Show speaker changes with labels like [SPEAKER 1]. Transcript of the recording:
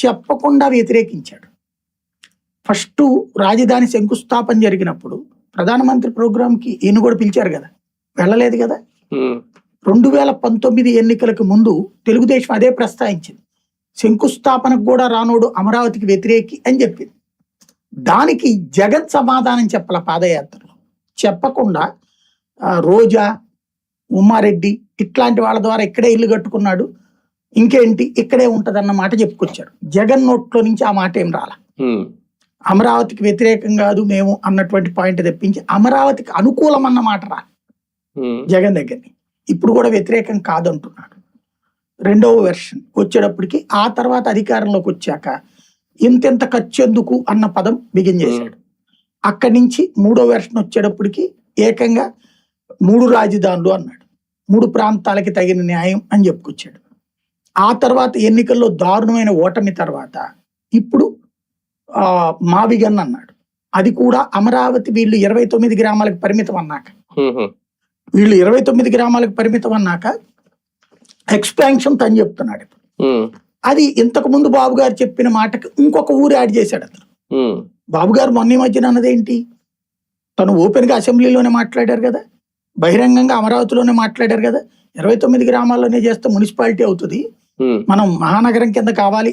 [SPEAKER 1] చెప్పకుండా వ్యతిరేకించాడు. ఫస్ట్ రాజధాని శంకుస్థాపన జరిగినప్పుడు ప్రధానమంత్రి ప్రోగ్రాంకి ఈయన కూడా పిలిచారు కదా, వెళ్ళలేదు కదా. 2019 ఎన్నికలకు ముందు తెలుగుదేశం అదే ప్రస్తావించింది, శంకుస్థాపనకు కూడా రానోడు అమరావతికి వ్యతిరేకి అని చెప్పింది. దానికి జగన్ సమాధానం చెప్పాల పాదయాత్రలో. చెప్పకుండా రోజా, ఉమ్మారెడ్డి ఇట్లాంటి వాళ్ళ ద్వారా ఇక్కడే ఇల్లు కట్టుకున్నాడు, ఇంకేంటి ఇక్కడే ఉంటదన్న మాట చెప్పుకొచ్చారు. జగన్ నోట్లో నుంచి ఆ మాట ఏం రాల. అమరావతికి వ్యతిరేకం కాదు మేము అన్నటువంటి పాయింట్ తెప్పించి అమరావతికి అనుకూలం అన్న మాట రా జగన్ దగ్గరని. ఇప్పుడు కూడా వ్యతిరేకం కాదంటున్నాడు. రెండవ వెర్షన్ వచ్చేటప్పటికి ఆ తర్వాత అధికారంలోకి వచ్చాక ఇంతెంత ఖర్చు ఎందుకు అన్న పదం బిగిన్ చేశాడు. అక్కడి నుంచి మూడో వెర్షన్ వచ్చేటప్పటికి ఏకంగా 3 రాజధానులు అన్నాడు, 3 ప్రాంతాలకి తగిన న్యాయం అని చెప్పుకొచ్చాడు. ఆ తర్వాత ఎన్నికల్లో దారుణమైన ఓటమి తర్వాత ఇప్పుడు మావిగన్ అన్నాడు. అది కూడా అమరావతి వీళ్ళు 29 గ్రామాలకు పరిమితం అన్నాక, వీళ్ళు 29 గ్రామాలకు పరిమితం అన్నాక ఎక్స్పాన్షన్ తని చెప్తున్నాడు. అది ఇంతకు ముందు బాబు గారు చెప్పిన మాటకి ఇంకొక ఊరు యాడ్ చేశాడు అతను. బాబు గారు మొన్న మధ్యన అన్నదేంటి, తను ఓపెన్ గా అసెంబ్లీలోనే మాట్లాడారు కదా, బహిరంగంగా అమరావతిలోనే మాట్లాడారు కదా, 29 గ్రామాల్లోనే చేస్తే మున్సిపాలిటీ అవుతుంది, మనం మహానగరం కింద కావాలి